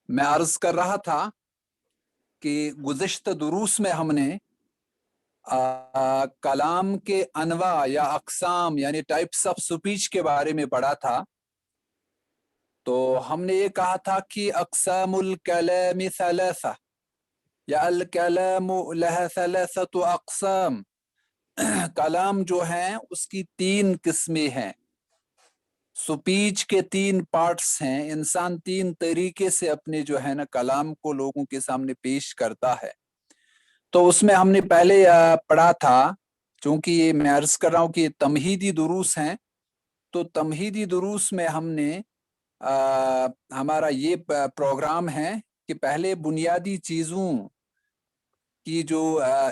मैं अर्ज कर रहा था कि गुज़िश्ता दुरूस में हमने कलाम के अनवा या अक़साम यानी टाइप्स ऑफ स्पीच के बारे में पढ़ा था। तो हमने ये कहा था कि अक़सामुल कलामी सलासा या अल कलामु लहा सलासतु अक़साम कलाम जो है उसकी 3 किस्में हैं। स्पीच के 3 पार्ट्स हैं। इंसान 3 तरीके से अपने जो है ना कलाम को लोगों के सामने पेश करता है। तो उसमें हमने पहले पढ़ा था, चूंकि ये मैं अर्ज कर रहा हूँ कि तमहीदी दुरूस हैं, तो तमहीदी दुरूस में हमने हमारा ये प्रोग्राम है कि पहले बुनियादी चीज़ों की जो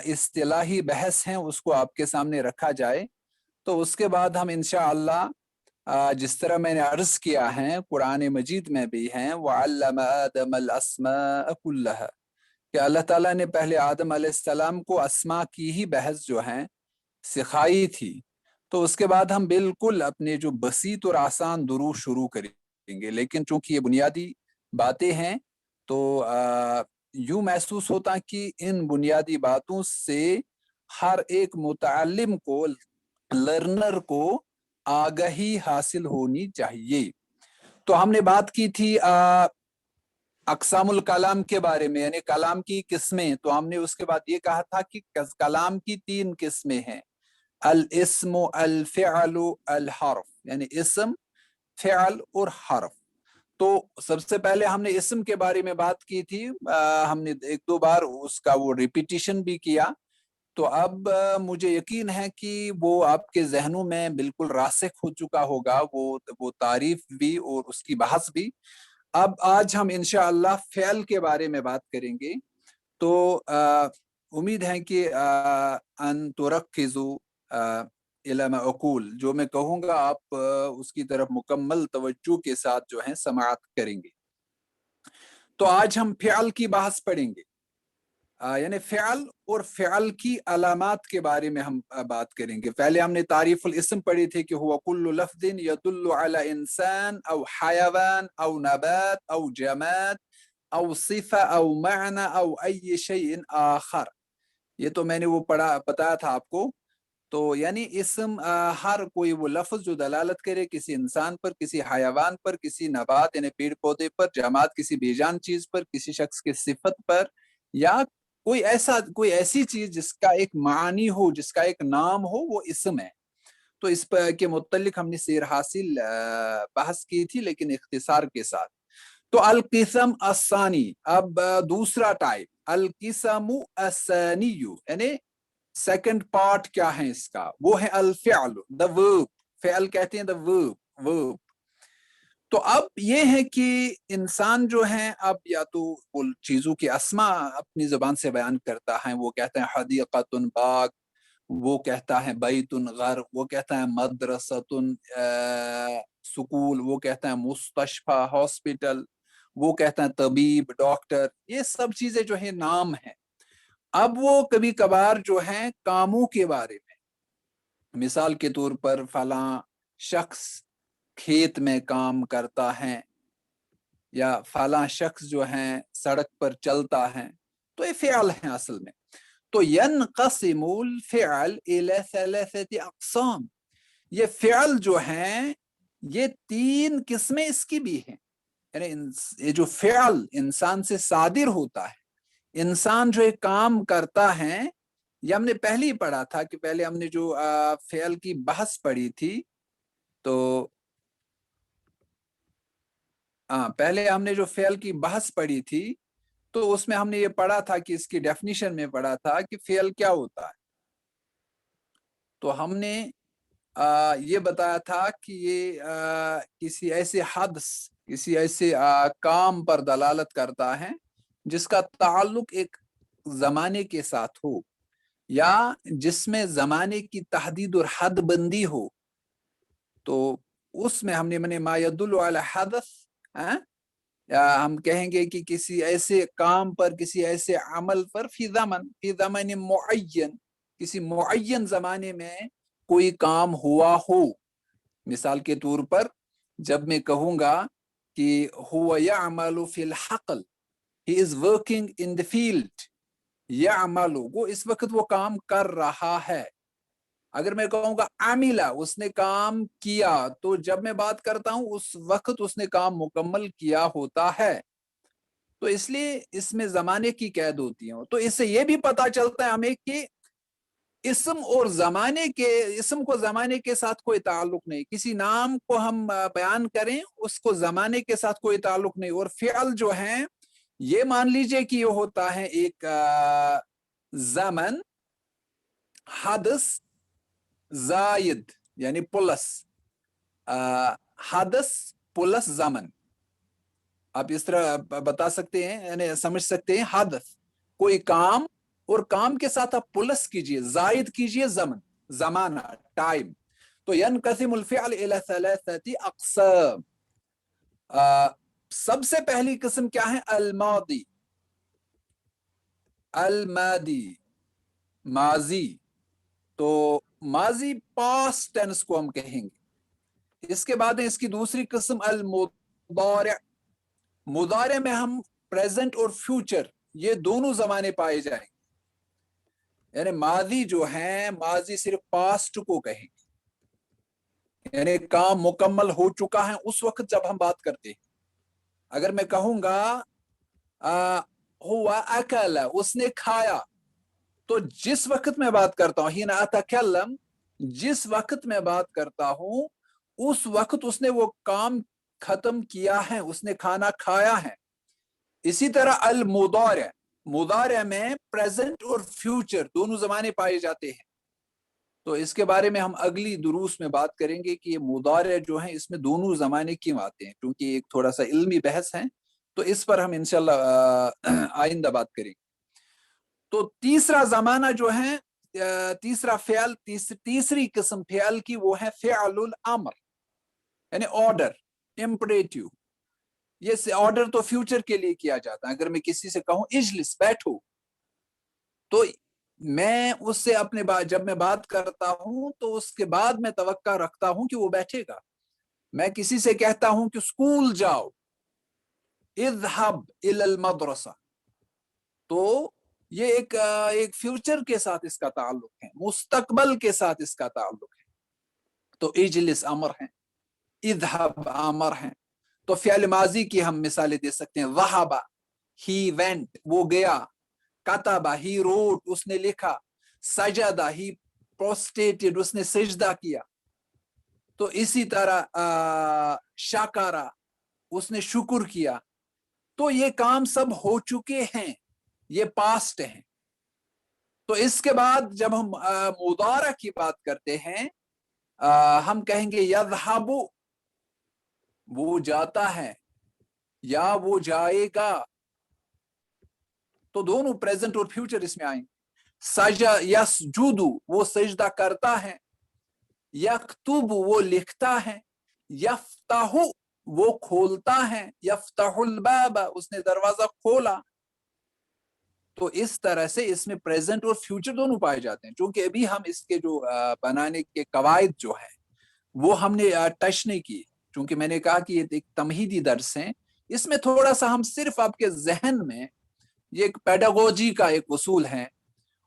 इस्तिलाही बहस हैं उसको आपके सामने रखा जाए। तो उसके बाद हम इंशाअल्लाह जिस तरह मैंने अर्ज किया है कुरान मजीद में भी हैं वअल्लम आदमल अस्माअ कुल्लहा कि अल्लाह ताला ने पहले आदम अलैहिस्सलाम को अस्मा की ही बहस जो है सिखाई थी। तो उसके बाद हम बिल्कुल अपने जो बसीत और आसान दुरूद शुरू करेंगे, लेकिन चूंकि ये बुनियादी बातें हैं तो यूं महसूस होता कि इन बुनियादी बातों से हर एक मुतअल्लिम को, लर्नर को आगाही हासिल होनी चाहिए। तो हमने बात की थी अक़सामुल कलाम के बारे में, यानी कलाम की किस्में। तो हमने उसके बाद ये कहा था कि कलाम की 3 किस्में हैं, अल इस्मु अल फ़िअलु अल हर्फ, यानी इस्म, फ़िअल और हर्फ। तो सबसे पहले हमने इस्म के बारे में बात की थी। हमने 1-2 बार उसका वो रिपीटिशन भी किया। तो अब मुझे यकीन है कि वो आपके जहनों में बिल्कुल रासिख हो चुका होगा, वो तारीफ भी और उसकी बहस भी। अब आज हम इंशाअल्लाह फ़िअल के बारे में बात करेंगे। तो उम्मीद है कि अन तुरक्किज़ू इला मा अक़ूल, जो मैं कहूँगा आप उसकी तरफ मुकम्मल तवज्जो के साथ जो है समाअत करेंगे। तो आज हम फ़िअल की बहस पढ़ेंगे, यानी फ़िअल और फ़िअल की अलामात के बारे में हम बात करेंगे। पहले हमने तारीफ़ुल इस्म पढ़ी थी कि हुवा कुल्लु लफ्ज़िन यदुल्लु अला इंसान औ हयवान औ नबात औ जमाद औ सिफ़ा औ मअना औ अय्य शैइन आखर। ये तो मैंने वो पढ़ा बताया था आपको। तो यानी इस्म हर कोई वो लफ्ज़ जो दलालत करे किसी इंसान पर, किसी हयवान पर, किसी नबात यानी पेड़ पौधे पर, जमात किसी बेजान चीज पर, किसी शख्स की सिफत पर, या कोई ऐसी चीज जिसका एक मानी हो, जिसका एक नाम हो, वो इस्म है। तो इस पर के मुत्तलिक हमने सैर हासिल बहस की थी, लेकिन इख्तिसार के साथ। तो अल किस्म अस्सानी, अब दूसरा टाइप, अल किस्मु अस्सानियु, यानी सेकंड पार्ट क्या है इसका, वो है अल फ़िअल, द वर्ब। फ़िअल कहते हैं द वर्ब। तो अब ये है कि इंसान जो है अब या तो वो चीजों की अस्मा अपनी जुबान से बयान करता है, वो कहता है हदीक़तुन बाग, वो कहता है बैतुन घर, वो कहता है मदरसतुन स्कूल, वो कहता है मुस्तशफा हॉस्पिटल, वो कहता है तबीब डॉक्टर। ये सब चीजें जो है नाम है। अब वो कभी कभार जो है कामों के बारे में, मिसाल के तौर पर फला शख्स खेत में काम करता है या फला शख्स जो है सड़क पर चलता है, तो ये फ़िअल है असल में। तो यनक़सिमुल फ़िअल इला सलासति अक़साम, ये फ़िअल जो है ये 3 किस्में इसकी भी हैं। यानी ये जो फ़िअल इंसान से सादिर होता है, इंसान जो एक काम करता है, ये हमने पहले ही पढ़ा था कि पहले हमने जो फ़िअल की बहस पढ़ी थी, तो पहले हमने जो फ़िअल की बहस पढ़ी थी, तो उसमें हमने ये पढ़ा था कि इसकी डेफिनेशन में पढ़ा था कि फ़िअल क्या होता है। तो हमने ये बताया था कि ये किसी ऐसे हदस, किसी ऐसे काम पर दलालत करता है जिसका ताल्लुक एक ज़माने के साथ हो, या जिसमें ज़माने की तहदीद और हद बंदी हो। तो उसमें हमने मने मा यदुल्लु अला हदस, या हम कहेंगे कि किसी ऐसे काम पर, किसी ऐसे अमल पर, फी ज़मन मुअय्यन, किसी मुअय्यन ज़माने में कोई काम हुआ हो। मिसाल के तौर पर जब मैं कहूँगा कि हुवा यअमलु फिल हक़ल, he is working in the field, यअमलु वो इस वक्त वो काम कर रहा है। अगर मैं कहूँगा आमिला उसने काम किया, तो जब मैं बात करता हूँ उस वक्त उसने काम मुकम्मल किया होता है। तो इसलिए इसमें ज़माने की कैद होती है। तो इससे ये भी पता चलता है हमें कि इसम और ज़माने के, इसम को ज़माने के साथ कोई ताल्लुक नहीं। किसी नाम को हम बयान करें उसको ज़माने के साथ कोई ताल्लुक नहीं। और फ़िअल जो है ये मान लीजिए कि ये होता है एक ज़मन हदस जायद यानी प्लस हदस प्लस ज़मन, आप इस तरह बता सकते हैं, यानी समझ सकते हैं। हदस कोई काम और काम के साथ आप प्लस कीजिए, जायद कीजिए ज़मन, ज़माना, टाइम। तो यनक़सिमुल फ़िअल इला सलासति अक़साम, सबसे पहली किस्म क्या है? अल-मादी, अल-मादी माजी। तो माजी पास्ट टेंस को हम कहेंगे। इसके बाद है इसकी दूसरी किस्म अल-मुदारि, मुदारे में हम प्रेजेंट और फ्यूचर ये दोनों ज़माने पाए जाएंगे। यानी माजी जो है, माजी सिर्फ पास्ट को कहेंगे, यानी काम मुकम्मल हो चुका है उस वक्त जब हम बात करते हैं। अगर मैं कहूंगा हुआ अकल, उसने खाया, तो जिस वक्त मैं बात करता हूँ, हिना अतकल्लम, जिस वक्त मैं बात करता हूँ उस वक्त उसने वो काम खत्म किया है, उसने खाना खाया है। इसी तरह अल मुदारे, मुदारे में प्रेजेंट और फ्यूचर दोनों ज़माने पाए जाते हैं। तो इसके बारे में हम अगली दुरूस में बात करेंगे कि ये मुदारे जो हैं इसमें दोनों ज़माने क्यों आते हैं, क्योंकि एक थोड़ा सा इल्मी बहस है। तो इस पर हम इंशाल्लाह आइंदा बात करेंगे। तो तीसरा ज़माना जो है, तीसरा फ़िअल, तीसरी किस्म फ़िअल की वो है फ़िअलुल अम्र, यानी ऑर्डर, इम्परेटिव। ये ऑर्डर तो फ्यूचर के लिए किया जाता है। अगर मैं किसी से कहूँ इजलिस, बैठो, तो मैं उससे अपने जब मैं बात करता हूं तो उसके बाद मैं तवक्का रखता हूं कि वो बैठेगा। मैं किसी से कहता हूं कि स्कूल जाओ, इज़हब इलल मदरसा, तो ये एक फ्यूचर के साथ इसका ताल्लुक है, मुस्तकबल के साथ इसका ताल्लुक है। तो इजलिस अमर है, इज़हब अमर है। तो फ़िअल माजी की हम मिसालें दे सकते हैं। ज़हबा, ही वेंट, वो गया। कतबा, ही रोट, उसने लिखा। सजदा, ही प्रोस्टेटेड, उसने सजदा किया। तो इसी तरह शाकारा, उसने शुक्र किया। तो ये काम सब हो चुके हैं, ये पास्ट हैं। तो इसके बाद जब हम मुदारा की बात करते हैं, हम कहेंगे यज़हबु, वो जाता है या वो जाएगा। तो दोनों प्रेजेंट और फ्यूचर इसमें आएंगे। सजा यसजुदु, वो सजदा करता है। यक्तुब, वो लिखता है। यफ्ताहु, वो खोलता है। यफ्ताहुल बाबा, उसने दरवाजा खोला। तो इस तरह से इसमें प्रेजेंट और फ्यूचर दोनों पाए जाते हैं। क्योंकि अभी हम इसके जो बनाने के कवायद जो है वो हमने टच नहीं की, क्योंकि मैंने कहा कि ये एक तमहीदी दर्स है। इसमें थोड़ा सा हम सिर्फ आपके जहन में, ये एक पेडागोजी का एक उसूल है,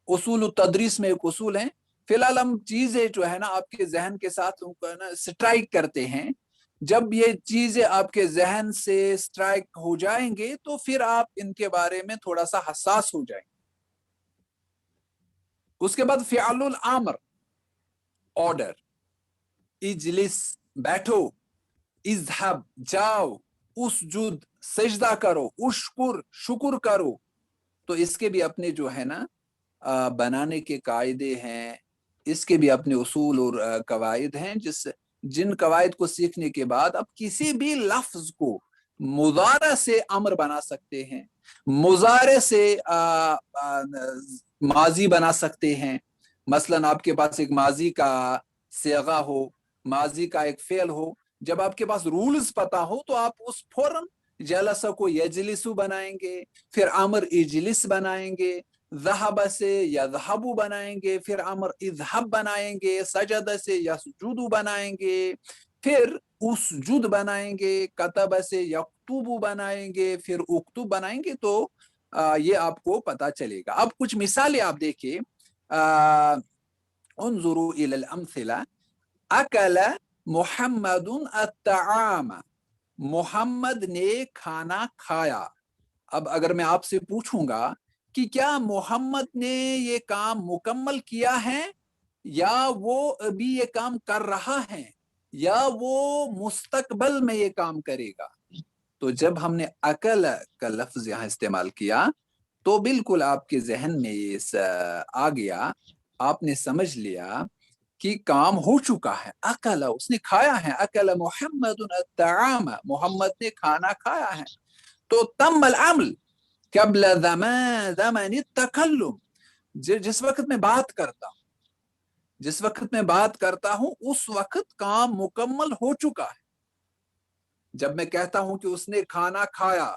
उसूल तदरीस में एक उसूल है। फिलहाल हम चीजें जो है ना आपके जहन के साथ उनको ना स्ट्राइक करते हैं। जब ये चीजें आपके जहन से स्ट्राइक हो जाएंगे तो फिर आप इनके बारे में थोड़ा सा हसास हो जाएंगे। उसके बाद फ़िअलुल अम्र, ऑर्डर। इजलिस, बैठो। इज़हब, जाओ। उसजुद, सजदा करो। उश्कुर, शुक्र करो। तो इसके भी अपने जो है ना बनाने के कायदे हैं, इसके भी अपने उसूल और कवायद हैं, जिन कवायद को सीखने के बाद आप किसी भी लफ्ज को मुजारा से अमर बना सकते हैं, मुजारे से माजी बना सकते हैं। मसलन आपके पास एक माजी का सेगा हो, माजी का एक फेल हो, जब आपके पास रूल्स पता हो तो आप उस फौरन जलसा को यजलिसु बनाएंगे, फिर अमर इजलिस बनाएंगे, ज़हब से यज़हबु बनाएंगे, फिर अमर इज़हब बनाएंगे, सजद से यसजुदु बनाएंगे, پھر اسجد بنائیں گے, کتب سے یکتب بنائیں گے, پھر اکتب بنائیں گے, تو یہ آپ کو پتا چلے گا. اب کچھ مثالیں آپ دیکھیں, انظروا الى الامثلہ. اکل محمد الطعام, محمد نے کھانا کھایا. اب اگر میں آپ سے پوچھوں گا کہ کیا محمد نے یہ کام مکمل کیا ہے, یا وہ ابھی یہ کام کر رہا ہے, یا وہ مستقبل میں یہ کام کرے گا, تو جب ہم نے اکل کا لفظ یہاں استعمال کیا تو بالکل آپ کے ذہن میں یہ آ گیا, آپ نے سمجھ لیا کہ کام ہو چکا ہے. اکل, اس نے کھایا ہے. اکل محمد الطعام, محمد نے کھانا کھایا ہے. تو تم العمل قبل زمن التکلم, جس وقت میں بات کرتا ہوں, جس وقت میں بات کرتا ہوں اس وقت کام مکمل ہو چکا ہے. جب میں کہتا ہوں کہ اس نے کھانا کھایا,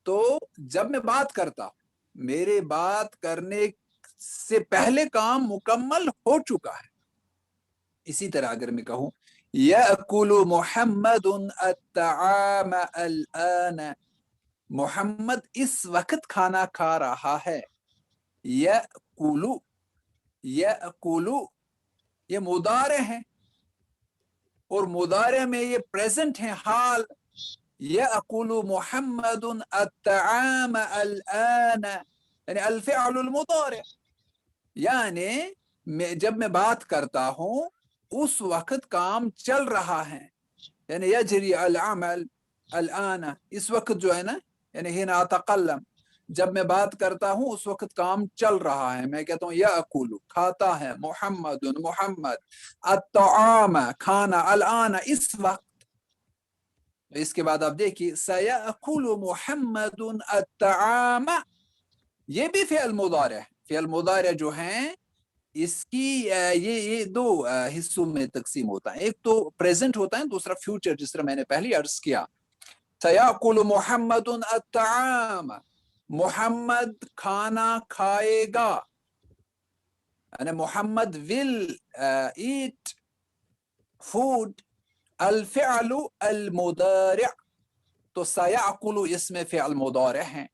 تو جب میں بات کرتا ہوں, میرے بات کرنے سے پہلے کام مکمل ہو چکا ہے. اسی طرح اگر میں کہوں یأکل محمد الطعام الآن, محمد اس وقت کھانا کھا رہا ہے. یأکل, یأکل یہ مضارع ہے, اور مضارع میں یہ پریزنٹ ہے, حال. یأکل محمد الطعام الآن, یعنی الفعل المضارع, یعنی جب میں بات کرتا ہوں اس وقت کام چل رہا ہے. یعنی یجری العمل الآن, اس وقت جو ہے نا, یعنی ہنا اتکلم, جب میں بات کرتا ہوں اس وقت کام چل رہا ہے. میں کہتا ہوں یأکل, کھاتا ہے, محمد, محمد, الطعام, کھانا, الآن, اس وقت. اس کے بعد آپ دیکھیے سیأکل محمد الطعام, یہ بھی فعل مضارع ہے. فعل مضارع جو ہیں اس کی یہ دو حصوں میں تقسیم ہوتا ہے. ایک تو پریزنٹ ہوتا ہے, دوسرا فیوچر, جس طرح میں نے پہلے عرض کیا. سیأکل محمد الطعام, محمد کھانا کھائے گا, یعنی محمد will eat food. الفعل المضارع, تو سیأکل اس میں فعل مضارع ہیں,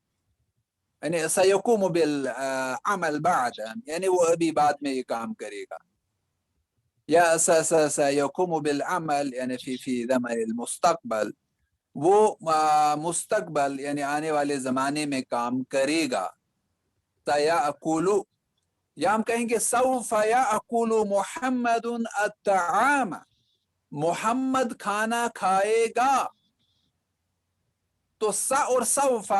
یعنی سیقوم بالعمل بعد, یعنی وہ ابھی بعد میں یہ کام کرے گا. یا سیقوم بالعمل یعنی فی زمن المستقبل, وہ مستقبل یعنی آنے والے زمانے میں کام کرے گا. سیأکل, یا ہم کہیں گے سوف یأکل محمد الطعام, محمد کھانا کھائے گا. تو سا اور سوف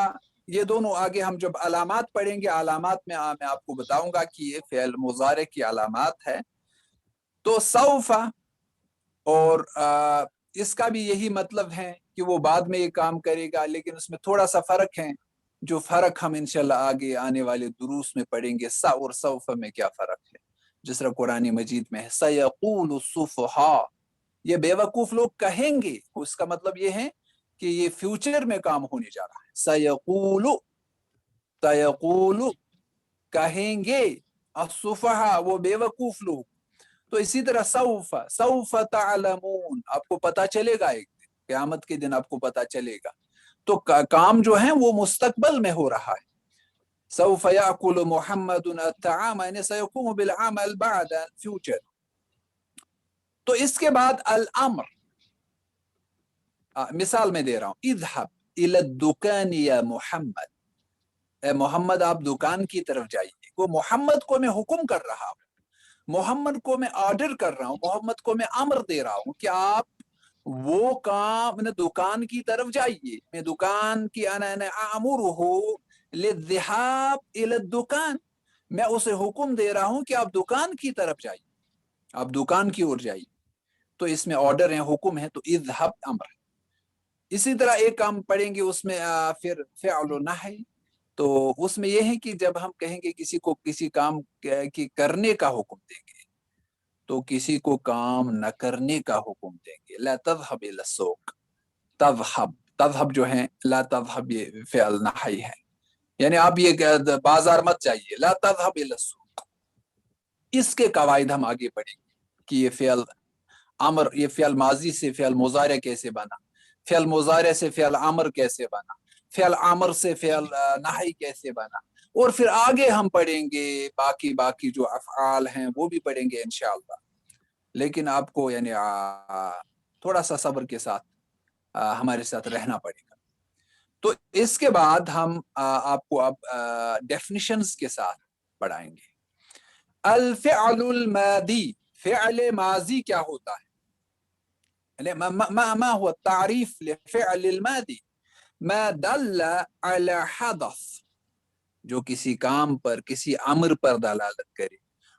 یہ دونوں آگے ہم جب علامات پڑھیں گے, علامات میں آپ کو بتاؤں گا کہ یہ فعل مضارع کی علامات ہے. تو سوف اور اس کا بھی یہی مطلب ہے کہ وہ بعد میں یہ کام کرے گا, لیکن اس میں تھوڑا سا فرق ہے, جو فرق ہم انشاءاللہ آگے آنے والے دروس میں پڑھیں گے. سا اور سوف میں کیا فرق ہے, جس طرح قرآن مجید میں ہے سیقول السفہاء, یہ بے وقوف لوگ کہیں گے, اس کا مطلب یہ ہے کہ یہ فیوچر میں کام ہونے جا رہا ہے. سیقول, سیقول کہیں گے, السفہاء وہ بے وقوف لوگ. تو اسی طرح سوف, سوف تعلمون, آپ کو پتا چلے گا, ایک دن قیامت کے دن آپ کو پتا چلے گا. تو کام جو ہے وہ مستقبل میں ہو رہا ہے. سوف یأکل محمد الطعام, یعنی سیقوم بالعمل بعد, فیوچر. تو اس کے بعد الامر, مثال میں دے رہا ہوں, اذهب الى الدکان یا محمد, اے محمد آپ دکان کی طرف جائیے. وہ محمد کو میں حکم کر رہا ہوں, محمد کو میں آرڈر کر رہا ہوں, محمد کو میں امر دے رہا ہوں کہ آپ وہ کام دکان کی طرف جائیے. میں دکان کی انا امرہ للذهاب الى الدکان, میں اسے حکم دے رہا ہوں کہ آپ دکان کی طرف جائیے, آپ دکان کی اور جائیے. تو اس میں آرڈر ہے, حکم ہے, تو اذهب امر. اسی طرح ایک کام پڑھیں گے اس میں پھر فعل نہی, تو اس میں یہ ہے کہ جب ہم کہیں گے کسی کو کسی کام کی کرنے کا حکم دیں گے, تو کسی کو کام نہ کرنے کا حکم دیں گے. لا تذهب الى السوق, تذهب, تذهب جو ہے لا تذهب یہ فعل نہی ہے, یعنی آپ یہ بازار مت جائیے. لا تذهب الى السوق, اس کے قواعد ہم آگے پڑھیں گے کہ یہ فعل अमर, ये फ़ियल माजी से फ़ियल मुज़ारे कैसे बना, फ़ियल मुज़ारे से फ़ियल अमर कैसे बना, फ़ियल अमर से फ़ियल नही कैसे बना, और फिर आगे हम पढ़ेंगे बाकी जो अफ़आल हैं वो भी पढ़ेंगे इंशाअल्लाह। लेकिन आपको यानी थोड़ा सा सब्र के साथ हमारे साथ रहना पड़ेगा। तो इसके बाद हम आपको अब डेफिनिशंस के साथ पढ़ाएंगे। अल फ़िअलुल मादी, फ़िअल माजी क्या होता है? ما هو التعريف لفعل الماضي؟ ما دل على حدث، जो किसी काम पर, किसी अमर पर दलालत करे।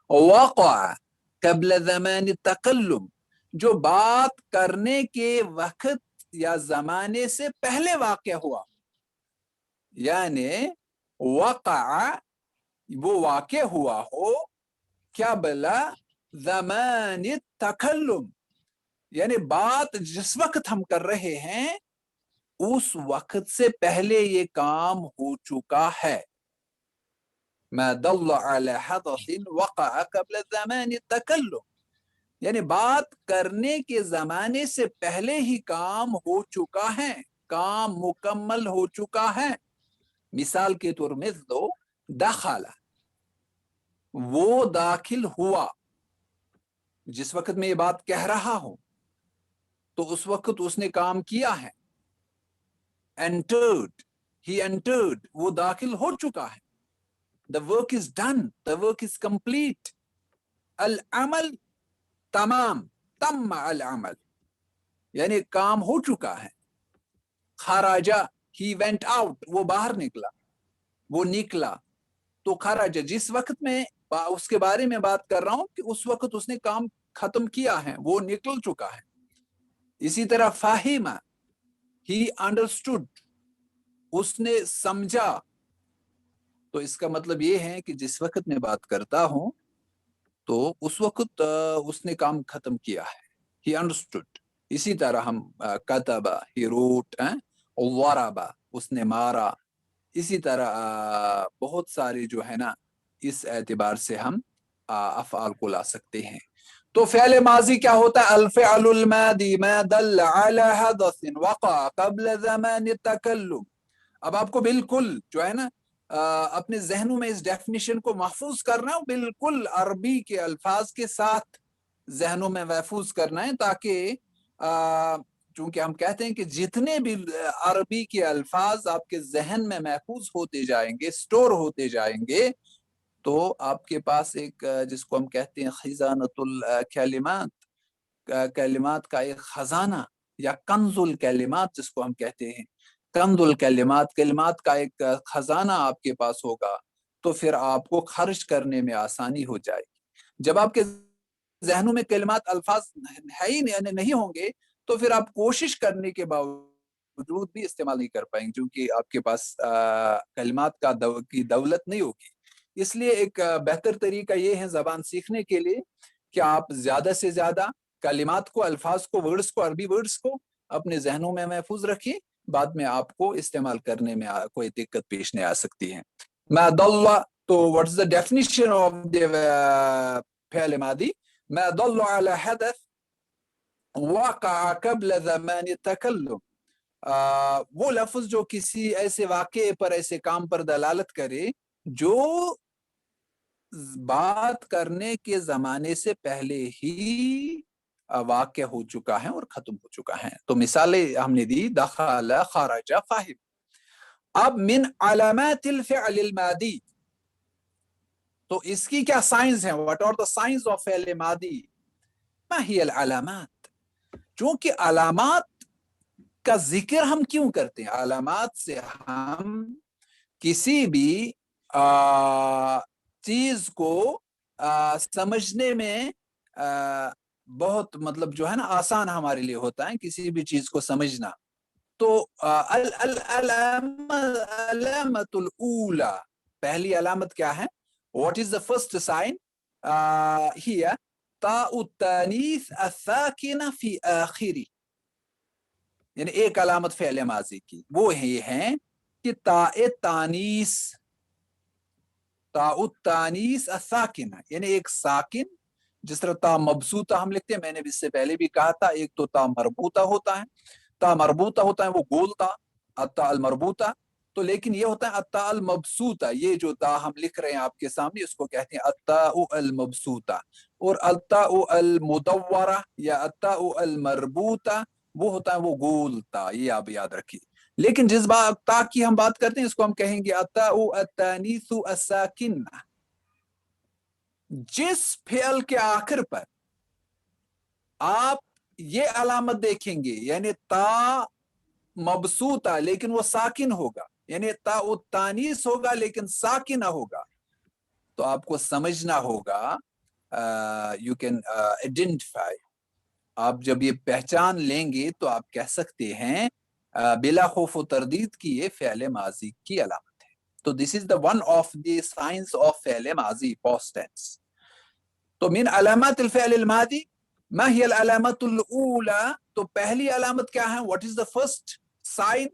वक़अ क़ब्ल ज़मान तकल्लुम, जो बात करने के वक्त या जमाने से पहले वाक़या हुआ। यानी वक़अ वो वाक़या हुआ हो, क़ब्ल ज़मान तकल्लुम, यानी बात जिस वक्त हम कर रहे हैं उस वक्त से पहले ये काम हो चुका है। मा दल्ला अला हदसिन वक़अ क़ब्ल ज़मान तकल्लुम, यानी बात करने के जमाने से पहले ही काम हो चुका है, काम मुकम्मल हो चुका है। मिसाल के तौर में दो, दखला, वो दाखिल हुआ। जिस वक्त मैं ये बात कह रहा हूं तो उस वक्त उसने काम किया है। एंटर्ड, ही एंटर्ड, वो दाखिल हो चुका है। The work is done, the work is complete. अल अमल तमाम, तम अल अमल, यानी काम हो चुका है। खराजा, ही वेंट आउट, वो बाहर निकला, वो निकला। तो खराजा, जिस वक्त में उसके बारे में बात कर रहा हूं कि उस वक्त उसने काम खत्म किया है, वो निकल चुका है। इसी तरह फाहिमा, ही अंडरस्टूड, उसने समझा। तो इसका मतलब ये है कि जिस वक्त मैं बात करता हूं तो उस वक्त उसने काम खत्म किया है। He understood. इसी तरह हम कतबा, ही रोट, वरबा, उसने मारा। इसी तरह बहुत सारे जो है ना, इस एतबार से हम अफ़आल को ला सकते हैं। तो फ़िअल माज़ी क्या होता है? अल फ़िअलुल मादी मा दल अला हदसिन वक़अ क़ब्ल ज़मान तकल्लुम। अब आपको बिल्कुल जो है ना अपने जहनों में इस डेफिनेशन को महफूज करना है, बिल्कुल अरबी के अल्फाज के साथ जहनों में महफूज करना है, ताकि चूंकि हम कहते हैं कि जितने भी अरबी के अल्फाज आपके जहन में महफूज होते जाएंगे, स्टोर होते जाएंगे, तो आपके पास एक जिसको हम कहते हैं खजानतुल कलिमात, कलिमात का एक खजाना, या कंजुल कलिमात जिसको हम कहते हैं, कंजुल कलिमात, कलिमात का एक खजाना आपके पास होगा। तो फिर आपको खर्च करने में आसानी हो जाएगी। जब आपके जहनों में कलिमात अल्फाज है ही नहीं होंगे तो फिर आप कोशिश करने के बावजूद भी इस्तेमाल नहीं कर पाएंगे, क्योंकि आपके पास कलिमात की दौलत नहीं होगी। इसलिए एक बेहतर तरीका ये है जबान सीखने के लिए कि आप ज्यादा से ज्यादा कलिमात को, अल्फाज को, वर्ड्स को, अरबी वर्ड्स को अपने जहनों में महफूज रखिए। बाद में आपको इस्तेमाल करने में कोई दिक्कत पेश नहीं आ सकती है। मा दल्ला, तो what is the definition of the फ़िअल मादी? मा दल्ला अला हदथ वक़अ क़ब्ल ज़मान तकल्लुम, वो लफ्ज जो किसी ऐसे वाक़े पर, ऐसे काम पर दलालत करे जो बात करने के जमाने से पहले ही वाक़या हो चुका है और खत्म हो चुका है। तो मिसालें हमने दी, दखला, खरजा, फाहिम। अब मिन अलामातिल फ़िअलिल मादी, तो इसकी क्या साइंस है? What are the science of फ़िअल मादी? मा हियल अलामात, चूंकि अलामात का जिक्र हम क्यों करते हैं? अलामात से हम किसी भी चीज को समझने में बहुत, मतलब जो है ना, आसान हमारे लिए होता है किसी भी चीज को समझना। तो अल अल अलामतुल ऊला, पहली अलामत क्या है? What is the first sign? हिया ताउ तानीस अस्साकिना फी आखिरी, यानी एक अलामत फ़िअल माज़ी की वो ये है कि ताए तानीस, ताउ तानीस अस्साकिना, यानी एक साकिन जिस तरह ता मबसूता हम लिखते हैं, मैंने भी इससे पहले भी कहा था, एक तो ता मरबूता होता है, ता मरबूता होता है वो गोल ता, अत्ता अल मरबूता। तो लेकिन ये होता है अत्ता अल मबसूता, ये जो ता हम लिख रहे हैं आपके सामने, इसको कहते हैं अत्ता अल मबसूता। और अत्ता अल मुदव्वरा या अत्ता अल मरबूता वो होता है वो गोल ता, ये आप याद रखिए। लेकिन जिस बात ता की हम बात करते हैं, इसको हम कहेंगे अत्ता अत्तानीसु अस्साकिन। जिस फेल के आखिर पर आप ये अलामत देखेंगे, यानी ता मबसूता लेकिन वो साकिन होगा, यानी ता तानीस होगा लेकिन साकिना होगा, तो आपको समझना होगा, यू कैन आइडेंटिफाई, आप जब ये पहचान लेंगे तो आप कह सकते हैं बिला खौफ व तरदीद की ये फ़ेल माजी की अलामत है। तो this is the one of the science of फ़ेल माजी पास्ट टेंस। तो मिन अलामत फ़ेल माजी मा हिय अलामतुल ऊला, तो पहली अलामत क्या है, what is the first sign,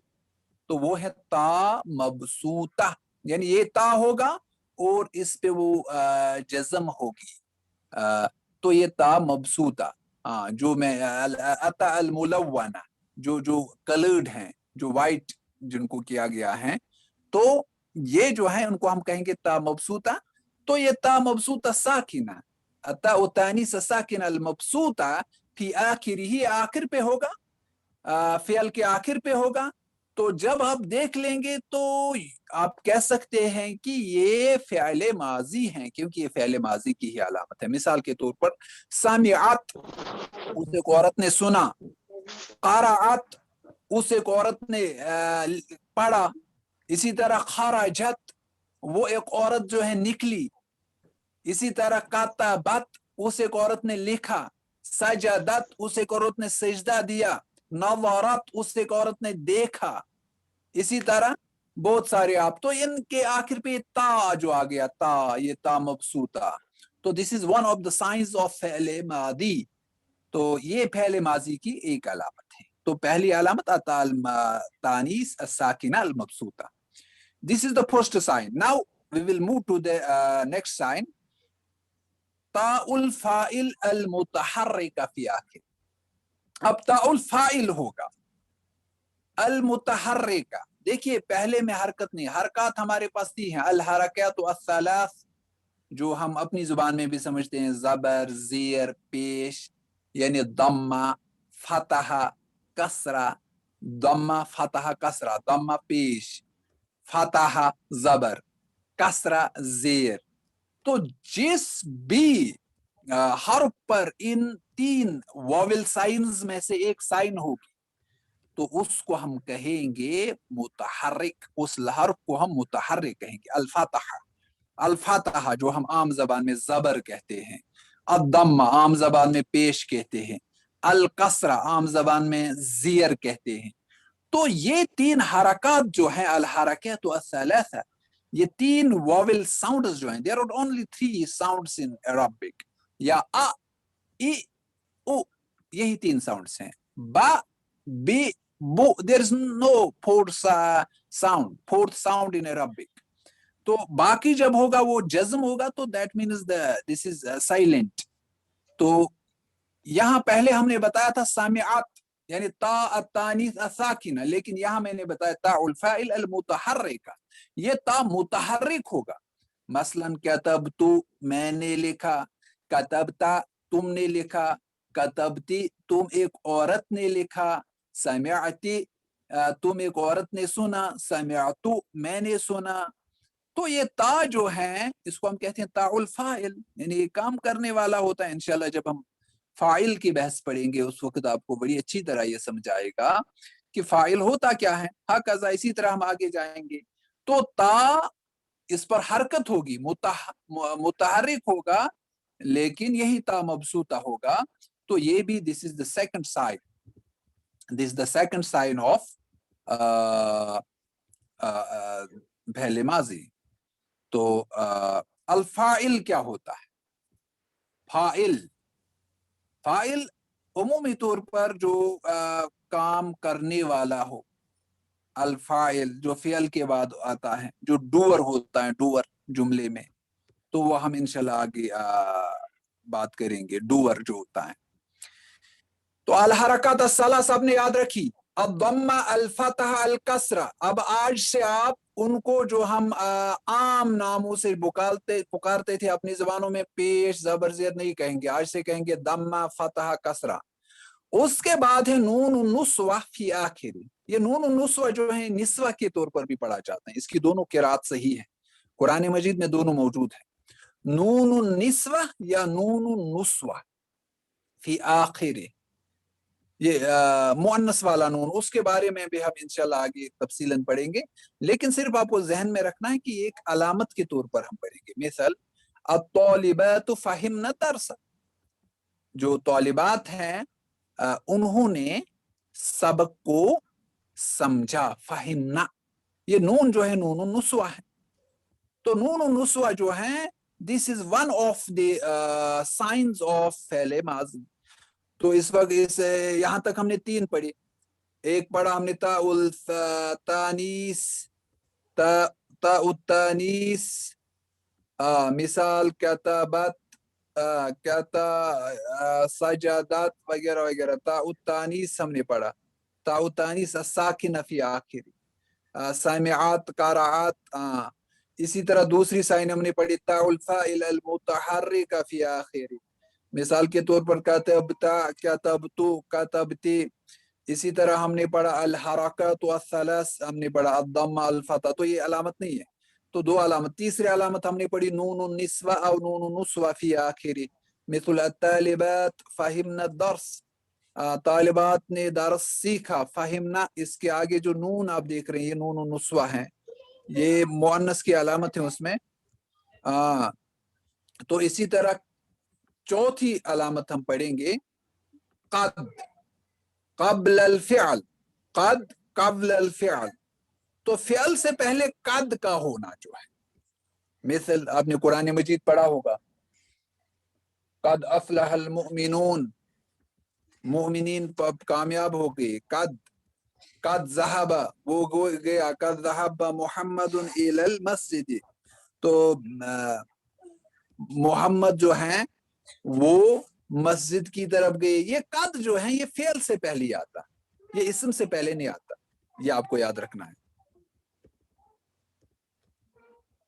तो वो है ता मबसूता, यानी ये ता होगा और इस पे वो जज़म होगी, तो ये ता मबसूता। हाँ, जो मैं अता अल मुलव्वना, जो जो कलर्ड हैं, जो वाइट जिनको किया गया है, तो ये जो है उनको हम कहेंगे ता मबसूता। तो ये ता मबसूता साकिना, अता उतानी साकिना अल मबसूता फी आखिरी, आखिर पे होगा, फ़ियल के आखिर पे होगा। तो जब आप देख लेंगे तो आप कह सकते हैं कि ये फ़िअल माज़ी हैं, क्योंकि ये फ़िअल माज़ी की ही अलामत है। मिसाल के तौर पर सामिअत, उस एक औरत ने सुना, क़रअत, उस एक औरत ने पढ़ा, इसी तरह खरजत, वो एक औरत जो है निकली, इसी तरह कतबत, उस एक औरत ने लिखा, सजदत, उस एक औरत ने सजदा दिया, नज़रत, उस एक औरत ने देखा, इसी तरह बहुत सारे आप। तो इनके आखिर पे ता जो आ गया, ता, ये ता मबसूता, तो this is one of the science of फ़ेल मादी। तो ये फ़ेल माजी की एक अलामत है। तो पहली अलामत अताल तानीस अस्साकिना अल मबसूता, this is the first sign. Now we will move to the next sign, ताउल फाइल अल मुतहर्रिका फी आखिर। अब ताउल फाइल होगा अल मुतहर्रिका, देखिए पहले में हरकत नहीं, हरकत हमारे पास तीन है, अल हरकत अस्सलास, जो हम अपनी जुबान में भी समझते हैं, जबर, जेर, पेश, यानी दम्मा, फतहा, कसरा, दम्मा, फतहा, कसरा, दम्मा पेश, फतहा जबर, कसरा जेर। तो जिस भी हर्फ पर इन तीन वॉवेल साइंस में से एक साइन होगी, तो उसको हम कहेंगे मुतहर्रिक, उस हर्फ को हम मुतहर्रिक कहेंगे। अल-फतहा, अल-फतहा जो हम आम जबान में जबर कहते हैं, अद-दम्मा आम जबान में पेश कहते हैं, अल-कसरा आम जबान में ज़ियर कहते हैं। तो ये तीन हरकत जो हैं, अल-हरकत अस्सलासा, ये तीन वॉवेल साउंड्स जो हैं, there are only 3 sounds in Arabic, या अ, इ, उ, यही तीन साउंड्स हैं। बा, बी, बु, there is no fourth sound in Arabic. तो बाकी जब होगा वो जज्म होगा, तो that means this is silent. तो यहां पहले हमने बताया था सामिआत, यानी ता अत्तानीस असाकिना, लेकिन यहां मैंने बताया ताउल फाइल अल मुतहर्रिका, ये ता मुतहर्रिक होगा। मसलन कतबतु, मैंने लिखा, कतबता, तुमने लिखा, कतबती, तुम एक औरत ने लिखा, समिअती, तुम एक औरत ने सुना, समिअतु, मैंने सुना। तो ये ता जो है, इसको हम कहते हैं ताउल फाइल, यानी काम करने वाला होता है। इंशाल्लाह जब हम फाइल की बहस पढ़ेंगे उस वक्त आपको बड़ी अच्छी तरह ये समझ आएगा कि फाइल होता क्या है। हाँ कजा, इसी तरह हम आगे जाएंगे। तो ता, इस पर हरकत होगी, मुतहर्रिक होगा, लेकिन यही ता मबसूता होगा। तो ये भी this is the second sign, this the second sign of फ़ेल माजी। तो अल फाइल क्या होता है? फाइल, फाइल उमूमी तौर पर जो काम करने वाला हो, अल फाइल जो फ़ियल के बाद आता है, जो डूअर होता है, डूअर जुमले में, तो वो हम इंशाल्लाह आगे बात करेंगे, डूअर जो होता है। तो अल हरकत अस्सलास आपने याद रखी, अब दम्मा अल फतह अल कसरा। अब आज से आप उनको जो हम आम नामों से पुकारते थे अपनी जबानों में, पेश जबर ज़ेर नहीं कहेंगे, आज से कहेंगे दम्मा फतह कसरा। उसके बाद है नून नुस्वा फी आखिरी। ये नून नुस्वा जो है निस्वा के तौर पर भी पढ़ा जाता है, इसकी दोनों किरात सही है, कुरान मजीद में दोनों मौजूद है, नून निस्वा या नून नुस्वा फी आखिरी। ये मुअन्नस वाला नून, उसके बारे में भी हम इंशाल्लाह आगे तफसीलन पढ़ेंगे, लेकिन सिर्फ आपको जहन में रखना है कि ये एक अलामत के तौर पर हम पढ़ेंगे। मिसल अत्तालिबातु फहिमना दर्सा, जो तालिबात हैं उन्होंने सबक को समझा, फहिमना। ये नून जो है नून नुस्वा है। तो नून नुस्वा जो है, this is one of the science of फेले माजी। तो इस वक्त इस यहाँ तक हमने 3 पढ़ी। एक पढ़ा हमने ताउल तानीस, ताउत्तानीस, मिसाल कतबत, सजादत वगैरह वगैरह। ताउत्तानीस हमने पढ़ा, ताउत्तानीस अस्साकिन फी आखिरी, सामिआत कराआत। इसी तरह दूसरी साइन हमने पढ़ी ताउल फाइल अल मुतहर्रिका फी आखिरी, मिसाल के तौर पर कतबता, कतबतु, कतबती। इसी तरह हमने पढ़ा अल हरकत वस्सलास, हमने पढ़ा अद्दम्मा अल फता। तो ये अलामत नहीं है, तो 2 अलामत। तीसरी अलामत हमने पढ़ी नून निस्वा और नून नुस्वा फी आखिरी, मिसल अत्तालिबात फहिमना दर्स, तालिबात ने दर्स सीखा, फहिमना। इसके आगे जो नून आप देख रहे हैं ये नून नुस्वा है, ये मुअन्नस की अलामत है उसमें। तो इसी तरह चौथी अलामत हम पढ़ेंगे कद क़ब्ल अल फ़िअल, कद क़ब्ल अल फ़िअल। तो फ़िअल से पहले कद का होना जो है, मिसल आपने कुरान मजीद पढ़ा होगा, कद अफ़लहल मुमिनून, मुमिनीन कामयाब हो गए। कद, कद ज़हबा, वो गया, कद ज़हबा मुहम्मदुन इलल मस्जिद। तो मोहम्मद जो हैं वो मस्जिद की तरफ गए। ये कद जो है ये फेल से पहले आता, ये इसम से पहले नहीं आता, ये आपको याद रखना है।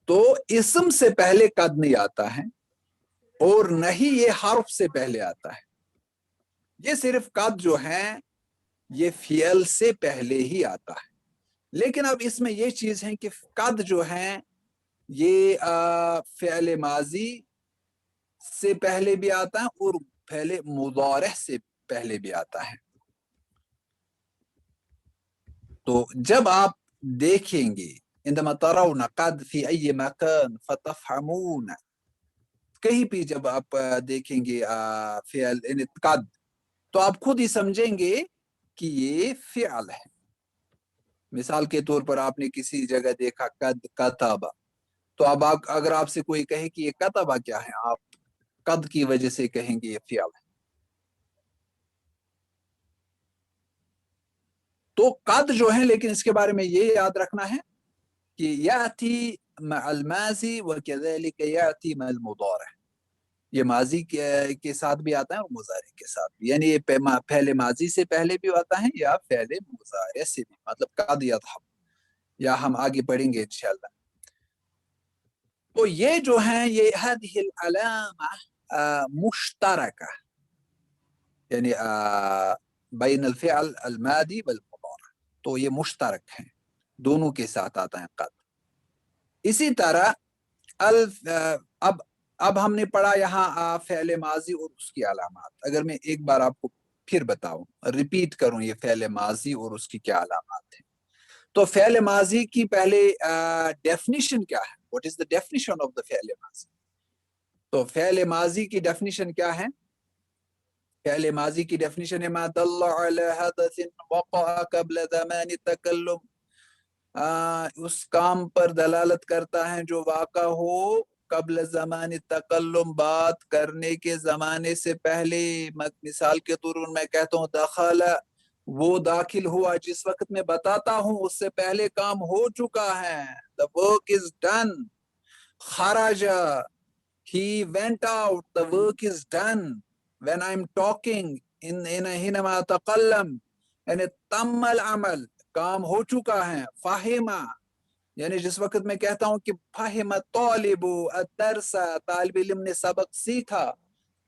तो इसम से पहले कद नहीं आता है और नहीं ये हर्फ से पहले आता है। ये सिर्फ कद जो है ये फेल से पहले ही आता है। लेकिन अब इसमें ये चीज है कि कद जो है ये फ़िअल माजी से पहले भी आता है और पहले मुदारिह से पहले भी आता है। तो जब आप देखेंगे इंदमा तराउना कद फी अय्य मकान फतफहमून, कहीं भी जब आप देखेंगे फ़िअल कद, तो आप खुद ही समझेंगे कि ये फ़िअल है। मिसाल के तौर पर आपने किसी जगह देखा कद कतबा, तो अब अगर आपसे कोई कहे कि ये कतबा क्या है, आप कद की वजह से कहेंगे ये फ़िअल है। तो कद जो है, लेकिन इसके बारे में ये याद रखना है कि याती मअल माज़ी व कज़ालिक याती मअल मुदारिह, ये माजी के साथ भी आता है और मुजारिह के साथ भी, यानी ये पहले माजी से पहले भी आता है या पहले मुजारिह से भी, मतलब कद यज़हब, या हम आगे पढ़ेंगे इंशाअल्लाह। तो ये जो है ये हादिहिल अलामा मुश्तरका, यानी बैन अल फ़िअल अल मादी वल मुदारिह, तो ये मुश्तरक हैं, दोनों के साथ आता है कद। इसी तरह अब हमने पढ़ा यहाँ फ़िअल माजी और उसकी अलामात। अगर मैं एक बार आपको फिर बताऊं, रिपीट करूं ये फ़िअल माजी और उसकी क्या अलामात है। तो फ़िअल माजी की पहले डेफिनेशन क्या है, what is the definition of the फ़िअल माजी। तो फ़िअल माजी की डेफिनेशन क्या है, फ़िअल माजी की डेफिनेशन है मा दल्ला अला हदसिन वक़अ क़ब्ल ज़मान तकल्लुम, उस काम पर दलालत करता है जो वाक़ा हो कब्ल ज़मान तकल्लुम, बात करने के ज़माने से पहले। मिसाल के तौर पर मैं कहता हूँ दखला, वो दाखिल हुआ, जिस वक्त मैं बताता हूँ उससे पहले काम हो चुका है, द वर्क इज डन। खराजा, he went out, the work is done. When I'm talking in حينما أتكلم यानी तम अमल, काम हो चुका है. फाहिमा यानी जिस वक्त मैं कहता हूँ कि फाहिमा तालिबु अदरसा, तालिब इल्म ने सबक सीखा,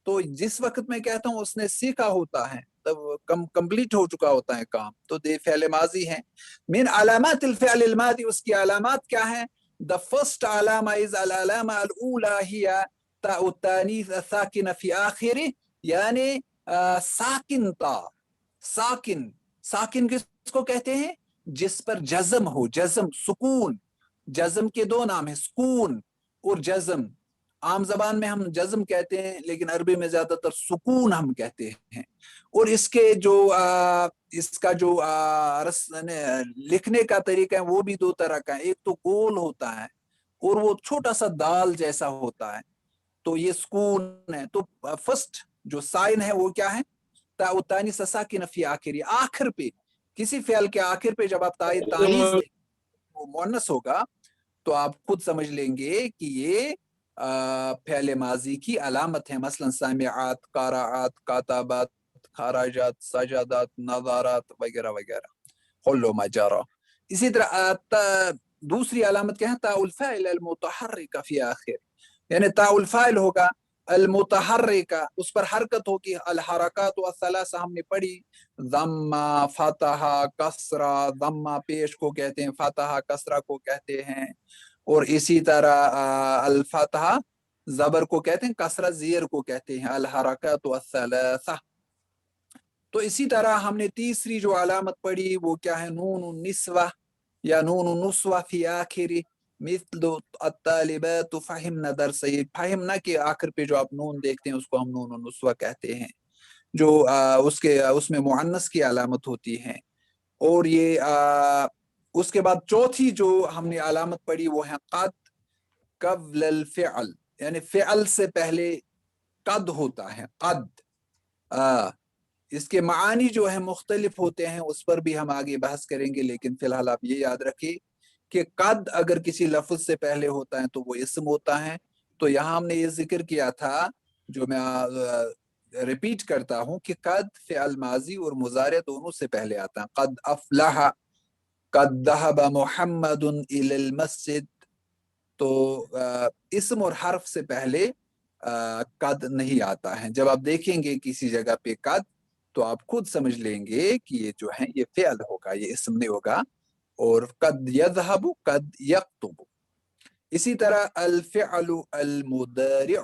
तो जिस वक्त मैं कहता हूँ उसने सीखा होता है, तब कंप्लीट हो चुका होता है काम, तो दे फ़िअल माजी है. मिन अलामात अल फ़िअल अल मादी, उसकी अलामात क्या है? द फर्स्ट अलामा इज अल अलामा अल ऊला हिया ताउ तानीस साकिन फी आखिरी, यानी साकिन ता. साकिन, साकिन किसको कहते हैं? जिस पर जज़म हो, जज़म, सुकून. जज़म के दो नाम है, सुकून और जज़म. आम जबान में हम जज़म कहते हैं, लेकिन अरबी में ज्यादातर सुकून हम कहते हैं. और इसके जो इसका जो लिखने का तरीका है वो भी दो तरह का है. एक तो गोल होता है और वो छोटा सा दाल जैसा होता है, तो ये सुकून है. तो फर्स्ट जो साइन है वो क्या है? तानी साकिन फी आखिरी, आखिर पे, किसी फ़िअल के आखिर पे जब आप तानीस वो मुअन्नस होगा, तो आप खुद समझ लेंगे कि ये फ़िअल माजी की अलामत है. मसलन सामिआत, क़राआत, काताबात, खराजात, सजादात, नज़ारात वगैरह वगैरह. हुल्लु मजरा. इसी तरह दूसरी अलामत क्या है? ताउल फ़ाइल अल मुतहर्रिका फी आखिर, यानी ताउल फ़ाइल होगा अल मुतहर्रिका, उस पर हरकत होगी. अल हरकात व सलासा हमने पढ़ी, ज़म्मा, फतहा, कसरा. ज़म्मा पेश को कहते हैं, फतहा कसरा को कहते हैं, और इसी तरह अल फतहा ज़बर को कहते हैं, कसरा ज़ेर को कहते हैं. अल हरकात व सलासा. तो इसी तरह हमने तीसरी जो अलामत पढ़ी वो क्या है? नून निस्वा या नून नुस्वा फी आखिरी, मिस्लु अत्तालिबातु फहिमना दरस. ये फहिमना के आखिर पे जो आप नून देखते हैं उसको हम नून नुस्वा कहते हैं, जो उसके उसमें मुअन्नस की अलामत होती है. और ये उसके बाद चौथी जो हमने अलामत पढ़ी वो है कद क़ब्ल अल फ़िअल, यानी फ़िअल से पहले कद होता है. कद इसके मानी जो है मुख्तलिफ होते हैं, उस पर भी हम आगे बहस करेंगे, लेकिन फिलहाल आप ये याद रखिए कि कद अगर किसी लफ्ज से पहले होता है तो वो इस्म होता है. तो यहाँ हमने ये जिक्र किया था, जो मैं रिपीट करता हूँ, कि कद फ़िअल माजी और मुज़ारे दोनों से पहले आता है. कद अफ़लह, कद ज़हब मुहम्मदुन इलल मस्जिद. तो इस्म और हर्फ से पहले कद नहीं आता है. जब आप देखेंगे किसी जगह पे कद, तो आप खुद समझ लेंगे कि ये जो है ये फ़िअल होगा, ये इस्म नहीं होगा. और कद यज़हबु, कद यक्तुबु. इसी तरह अल फ़िअलु अल मुदारिउ,